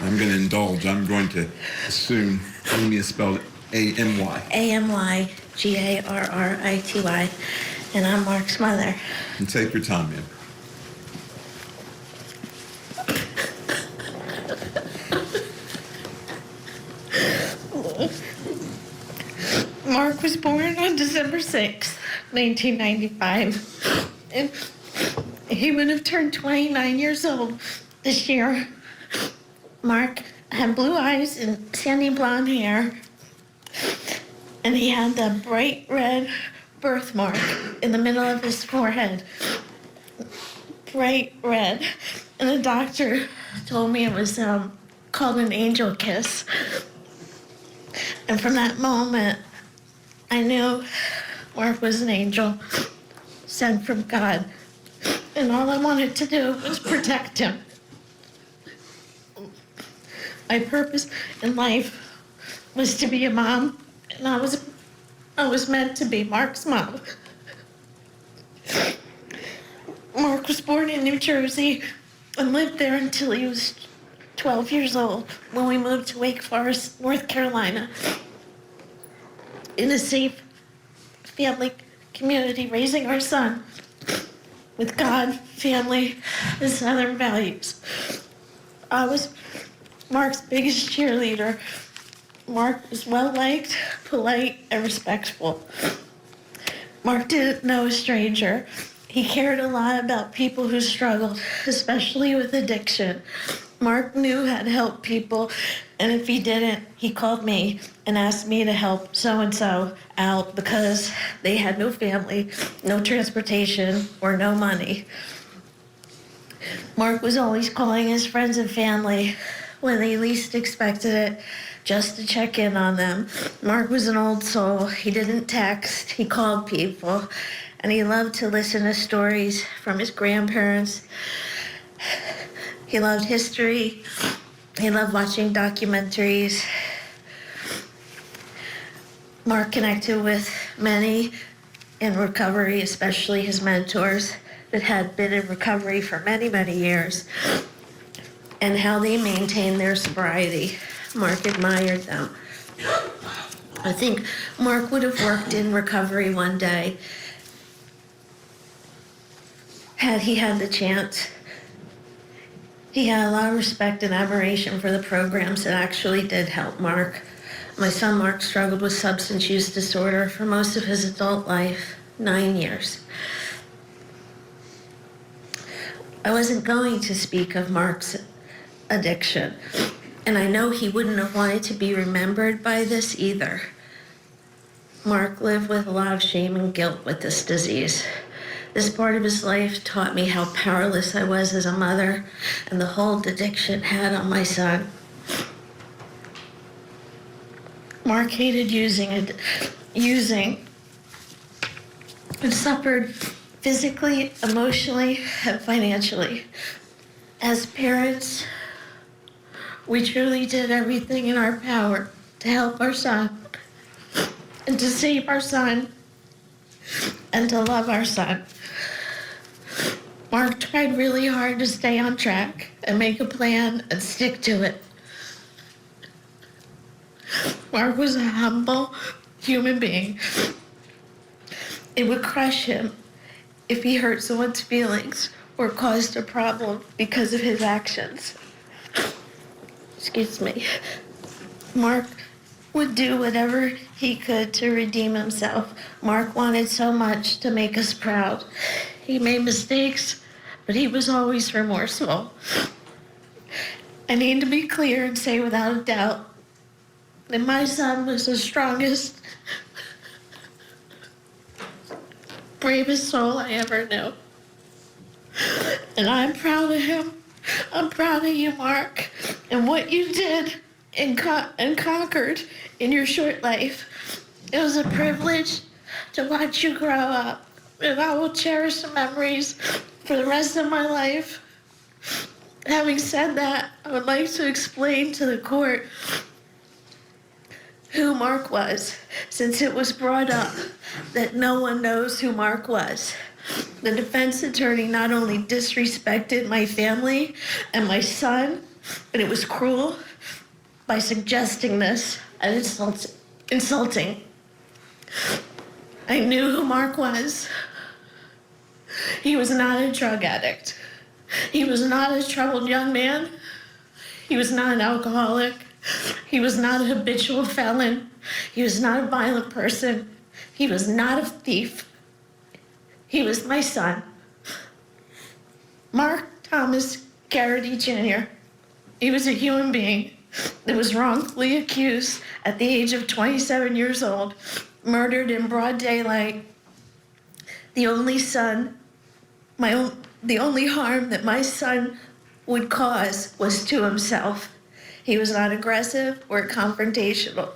I'm going to indulge. I'm going to assume Amy is spelled A-M-Y. A-M-Y, G-A-R-R-I-T-Y, and I'm Mark's mother. And take your time, ma'am. Mark was born on December 6th, 1995. And he would have turned 29 years old this year. Mark had blue eyes and sandy blonde hair. And he had the bright red birthmark in the middle of his forehead. Bright red. And the doctor told me it was called an angel kiss. And from that moment, I knew Mark was an angel sent from God. And all I wanted to do was protect him. My purpose in life was to be a mom, and I was meant to be Mark's mom. Mark was born in New Jersey and lived there until he was 12 years old when we moved to Wake Forest, North Carolina, in a safe family community, raising our son with God, family, and Southern values. I was Mark's biggest cheerleader. Mark was well-liked, polite, and respectful. Mark didn't know a stranger. He cared a lot about people who struggled, especially with addiction. Mark knew how to help people, and if he didn't, he called me and asked me to help so-and-so out because they had no family, no transportation, or no money. Mark was always calling his friends and family when they least expected it, just to check in on them. Mark was an old soul. He didn't text, he called people, and he loved to listen to stories from his grandparents. He loved history. He loved watching documentaries. Mark connected with many in recovery, especially his mentors that had been in recovery for many, many years, and how they maintained their sobriety. Mark admired them. I think Mark would have worked in recovery one day had he had the chance. He had a lot of respect and admiration for the programs that actually did help Mark. My son Mark struggled with substance use disorder for most of his adult life, 9 years. I wasn't going to speak of Mark's addiction, and I know he wouldn't have wanted to be remembered by this either. Mark lived with a lot of shame and guilt with this disease. This part of his life taught me how powerless I was as a mother and the hold addiction had on my son. Mark hated using and suffered physically, emotionally, and financially. As parents, we truly did everything in our power to help our son and to save our son and to love our son. Mark tried really hard to stay on track and make a plan and stick to it. Mark was a humble human being. It would crush him if he hurt someone's feelings or caused a problem because of his actions. Excuse me. Mark would do whatever he could to redeem himself. Mark wanted so much to make us proud. He made mistakes, but he was always remorseful. I need to be clear and say without a doubt that my son was the strongest, bravest soul I ever knew. And I'm proud of him. I'm proud of you, Mark, and what you did and conquered in your short life. It was a privilege to watch you grow up, and I will cherish the memories for the rest of my life. Having said that, I would like to explain to the court who Mark was, since it was brought up that no one knows who Mark was. The defense attorney not only disrespected my family and my son, And it was cruel by suggesting this and insulting. I knew who Mark was. He was not a drug addict. He was not a troubled young man. He was not an alcoholic. He was not a habitual felon. He was not a violent person. He was not a thief. He was my son. Mark Thomas Garrity Jr. He was a human being that was wrongfully accused at the age of 27 years old, murdered in broad daylight. The only harm that my son would cause was to himself. He was not aggressive or confrontational.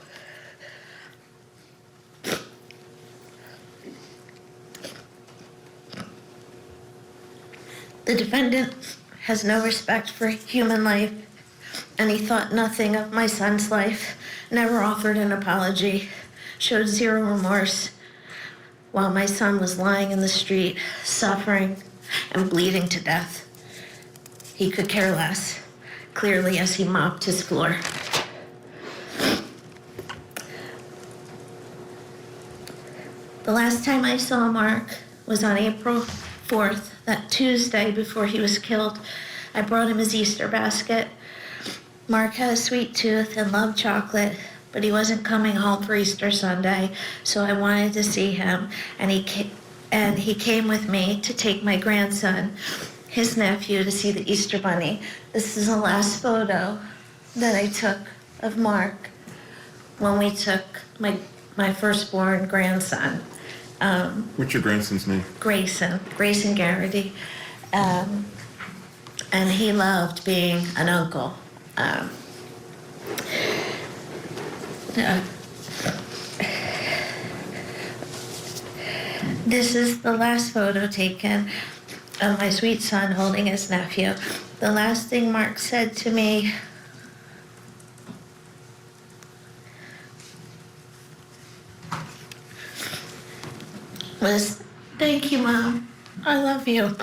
The defendant has no respect for human life, and he thought nothing of my son's life, never offered an apology, showed zero remorse, while my son was lying in the street, suffering and bleeding to death. He could care less, clearly, as he mopped his floor. The last time I saw Mark was on April 4th, that Tuesday before he was killed. I brought him his Easter basket. Mark had a sweet tooth and loved chocolate, but he wasn't coming home for Easter Sunday, so I wanted to see him, and he came with me to take my grandson, his nephew, to see the Easter Bunny. This is the last photo that I took of Mark when we took my firstborn grandson. What's your grandson's name? Grayson Garrity. And he loved being an uncle. This is the last photo taken of my sweet son holding his nephew. The last thing Mark said to me was, "Thank you, Mom. I love you."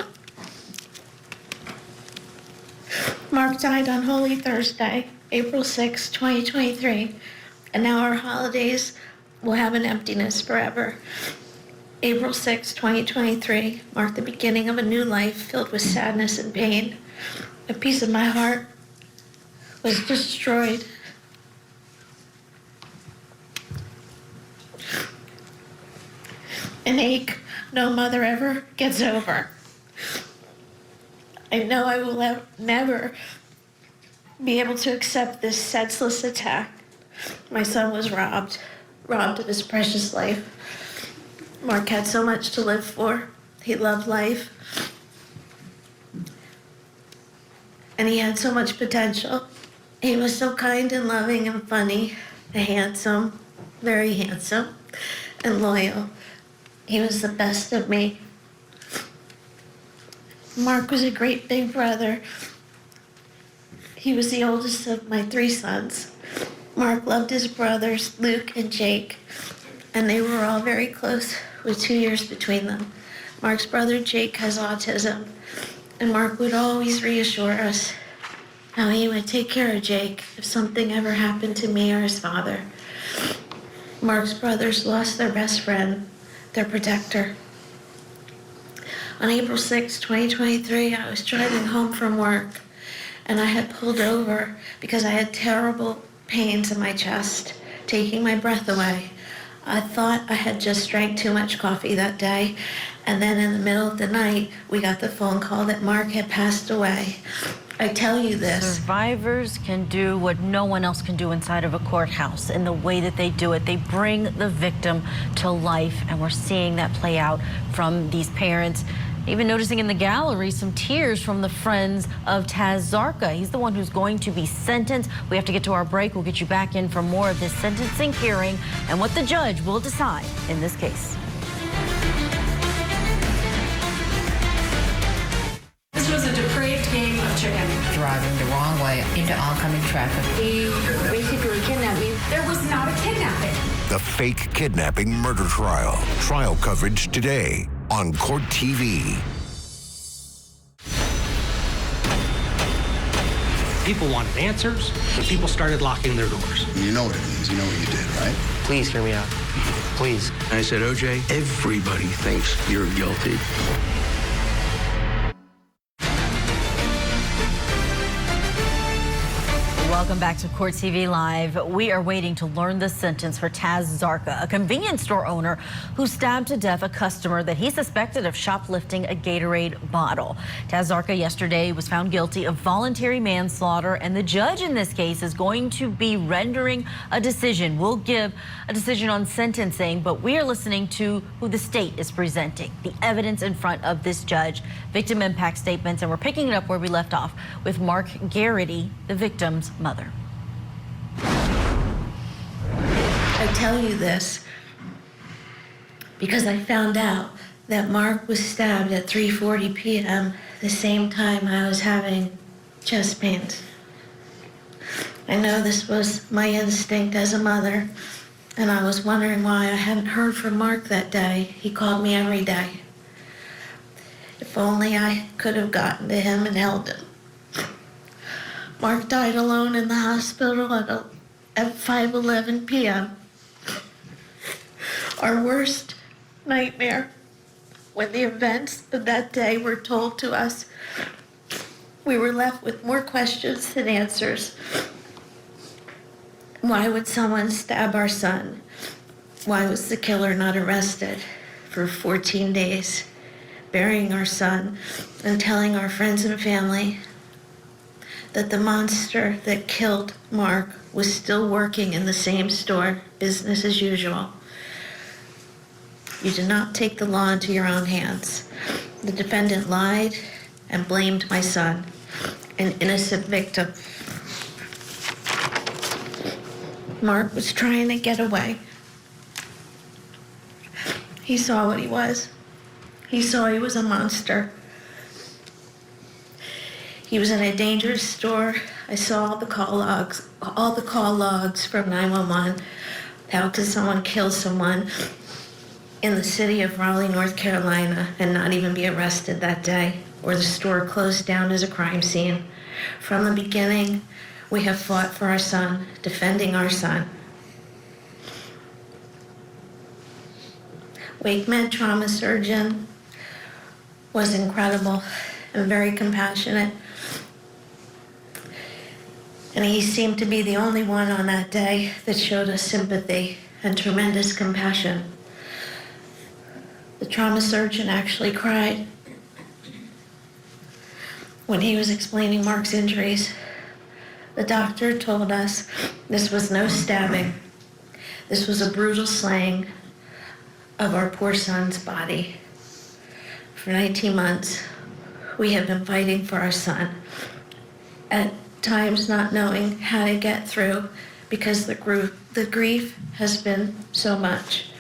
Mark died on Holy Thursday, April 6, 2023, and now our holidays will have an emptiness forever. April 6, 2023 marked the beginning of a new life filled with sadness and pain. A piece of my heart was destroyed. An ache no mother ever gets over. I know I will never be able to accept this senseless attack. My son was robbed of his precious life. Mark had so much to live for. He loved life. And he had so much potential. He was so kind and loving and funny, handsome, very handsome, and loyal. He was the best of me. Mark was a great big brother. He was the oldest of my 3 sons. Mark loved his brothers, Luke and Jake, and they were all very close with 2 years between them. Mark's brother Jake has autism, and Mark would always reassure us how he would take care of Jake if something ever happened to me or his father. Mark's brothers lost their best friend, their protector. On April 6, 2023, I was driving home from work, and I had pulled over because I had terrible pains in my chest, taking my breath away. I thought I had just drank too much coffee that day, and then in the middle of the night, we got the phone call that Mark had passed away. I tell you this. Survivors can do what no one else can do inside of a courthouse. In the way that they do it, they bring the victim to life, and we're seeing that play out from these parents. Even noticing in the gallery some tears from the friends of Zarka. He's the one who's going to be sentenced. We have to get to our break. We'll get you back in for more of this sentencing hearing and what the judge will decide in this case. This was a depraved game of chicken. Driving the wrong way into oncoming traffic. He basically kidnapped me. There was not a kidnapping. The fake kidnapping murder trial. Trial coverage today on Court TV. People wanted answers, and people started locking their doors. You know what it means. You know what you did, right? Please hear me out. Please. I said, OJ, everybody thinks you're guilty. Welcome back to Court TV Live. We are waiting to learn the sentence for Taz Zarka, a convenience store owner who stabbed to death a customer that he suspected of shoplifting a Gatorade bottle. Taz Zarka yesterday was found guilty of voluntary manslaughter, and the judge in this case is going to be rendering a decision. We'll give a decision on sentencing, but we are listening to who the state is presenting, the evidence in front of this judge, victim impact statements, and we're picking it up where we left off with Mark Garrity, the victim's mother. I tell you this because I found out that Mark was stabbed at 3:40 p.m. the same time I was having chest pains. I know this was my instinct as a mother, and I was wondering why I hadn't heard from Mark that day. He called me every day. If only I could have gotten to him and held him. Mark died alone in the hospital at 5:11 p.m. Our worst nightmare, when the events of that day were told to us, we were left with more questions than answers. Why would someone stab our son? Why was the killer not arrested for 14 days, burying our son and telling our friends and family that the monster that killed Mark was still working in the same store, business as usual? You did not take the law into your own hands. The defendant lied and blamed my son, an innocent victim. Mark was trying to get away. He saw what he was. He saw he was a monster. He was in a dangerous store. I saw all the call logs from 911. How could someone kill someone in the city of Raleigh, North Carolina, and not even be arrested that day, or the store closed down as a crime scene? From the beginning, we have fought for our son, defending our son. Wake Med trauma surgeon was incredible and very compassionate. And he seemed to be the only one on that day that showed us sympathy and tremendous compassion. The trauma surgeon actually cried when he was explaining Mark's injuries. The doctor told us this was no stabbing. This was a brutal slaying of our poor son's body. For 19 months, we have been fighting for our son, at times not knowing how to get through because the grief has been so much.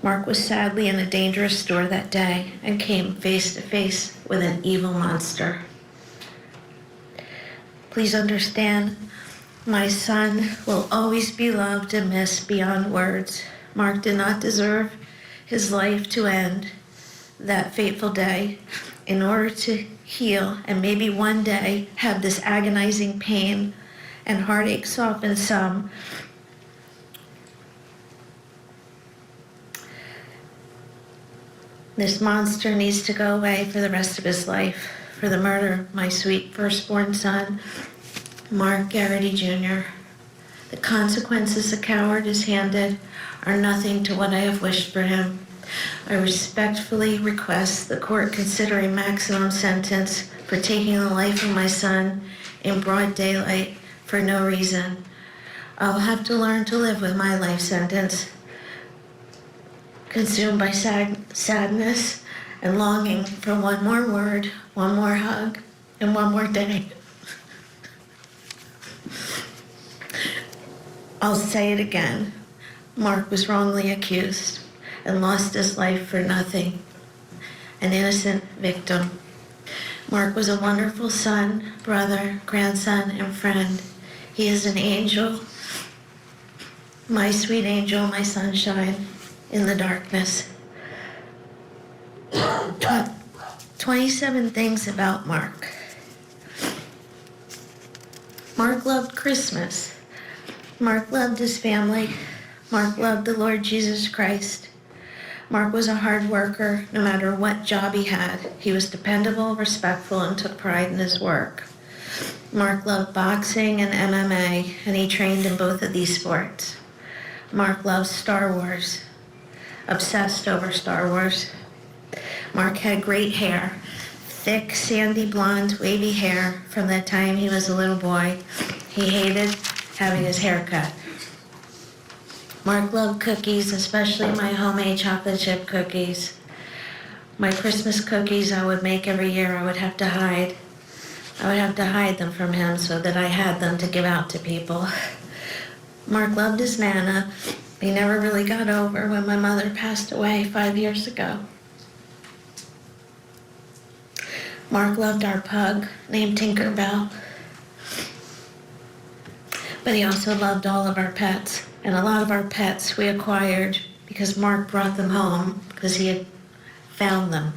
Mark was sadly in a dangerous store that day and came face to face with an evil monster. Please understand, my son will always be loved and missed beyond words. Mark did not deserve his life to end that fateful day. In order to heal and maybe one day have this agonizing pain and heartache soften some, this monster needs to go away for the rest of his life. For the murder of my sweet firstborn son, Mark Garrity Jr. The consequences a coward is handed are nothing to what I have wished for him. I respectfully request the court consider a maximum sentence for taking the life of my son in broad daylight for no reason. I'll have to learn to live with my life sentence, consumed by sadness and longing for one more word, one more hug, and one more day. I'll say it again. Mark was wrongly accused and lost his life for nothing. An innocent victim. Mark was a wonderful son, brother, grandson, and friend. He is an angel, my sweet angel, my sunshine in the darkness. 27 things about Mark. Mark loved Christmas. Mark loved his family. Mark loved the Lord Jesus Christ. Mark was a hard worker, no matter what job he had. He was dependable, respectful, and took pride in his work. Mark loved boxing and MMA, and he trained in both of these sports. Mark loved Star Wars, obsessed over Star Wars. Mark had great hair, thick, sandy blonde, wavy hair from the time he was a little boy. He hated having his hair cut. Mark loved cookies, especially my homemade chocolate chip cookies. My Christmas cookies I would make every year, I would have to hide. I would have to hide them from him so that I had them to give out to people. Mark loved his Nana. He never really got over when my mother passed away 5 years ago. Mark loved our pug named Tinkerbell. But he also loved all of our pets. And a lot of our pets we acquired because Mark brought them home because he had found them.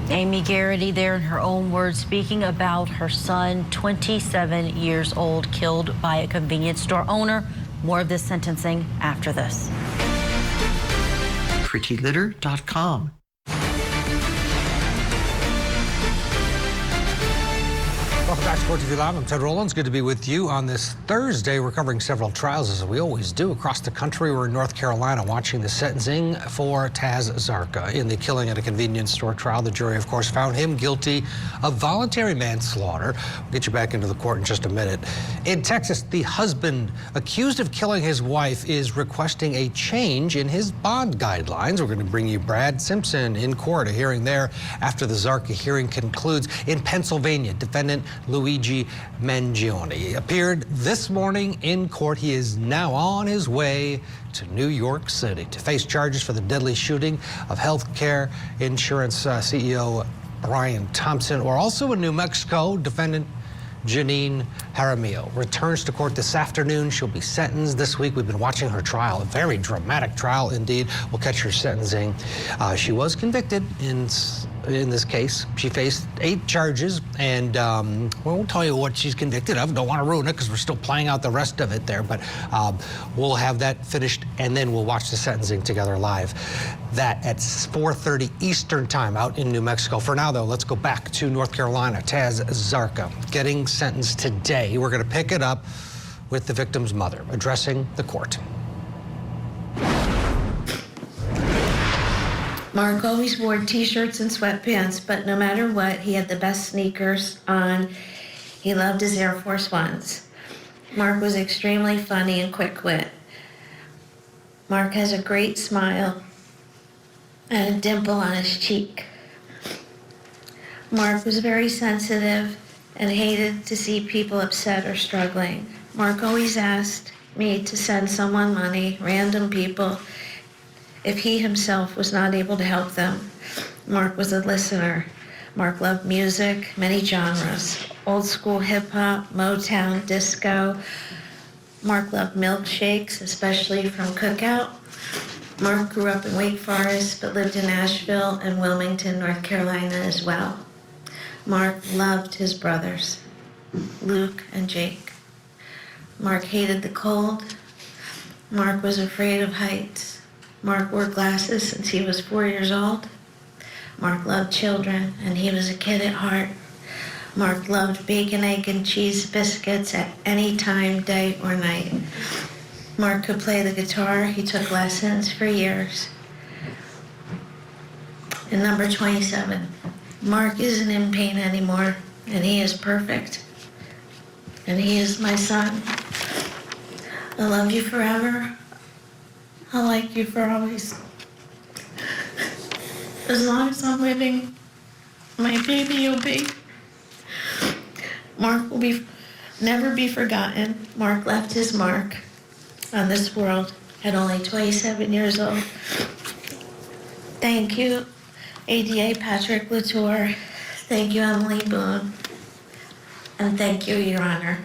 Amy Garrity there in her own words speaking about her son, 27 years old, killed by a convenience store owner. More of this sentencing after this. prettylitter.com. Welcome back to Court TV Live. I'm Ted Rollins. Good to be with you on this Thursday. We're covering several trials, as we always do, across the country. We're in North Carolina watching the sentencing for Taz Zarka in the killing at a convenience store trial. The jury, of course, found him guilty of voluntary manslaughter. We'll get you back into the court in just a minute. In Texas, the husband accused of killing his wife is requesting a change in his bond guidelines. We're going to bring you Brad Simpson in court, a hearing there after the Zarka hearing concludes. In Pennsylvania, defendant Luigi Mangione appeared this morning in court. He is now on his way to New York City to face charges for the deadly shooting of healthcare insurance CEO Brian Thompson. Or also in New Mexico, defendant Janine Jaramillo returns to court this afternoon. She'll be sentenced this week. We've been watching her trial, a very dramatic trial indeed. We'll catch her sentencing. She was convicted in this case. She faced 8 charges, and we won't tell you what she's convicted of. Don't want to ruin it because we're still playing out the rest of it there, but we'll have that finished, and then we'll watch the sentencing together live. That at 4:30 Eastern time out in New Mexico. For now, though, let's go back to North Carolina. Taz Zarka getting sentenced today. We're going to pick it up with the victim's mother addressing the court. Mark always wore t-shirts and sweatpants, but no matter what, he had the best sneakers on. He loved his Air Force Ones. Mark was extremely funny and quick-wit. Mark has a great smile and a dimple on his cheek. Mark was very sensitive and hated to see people upset or struggling. Mark always asked me to send someone money, random people, if he himself was not able to help them. Mark was a listener. Mark loved music, many genres, old school hip hop, Motown, disco. Mark loved milkshakes, especially from Cookout. Mark grew up in Wake Forest, but lived in Asheville and Wilmington, North Carolina as well. Mark loved his brothers, Luke and Jake. Mark hated the cold. Mark was afraid of heights. Mark wore glasses since he was 4 years old. Mark loved children, and he was a kid at heart. Mark loved bacon, egg, and cheese biscuits at any time, day or night. Mark could play the guitar. He took lessons for years. And number 27, Mark isn't in pain anymore, and he is perfect. And he is my son. I love you forever. I like you for always. As long as I'm living, my baby you'll be. Mark will never be forgotten. Mark left his mark on this world at only 27 years old. Thank you, ADA Patrick Latour. Thank you, Emily Boone. And thank you, Your Honor.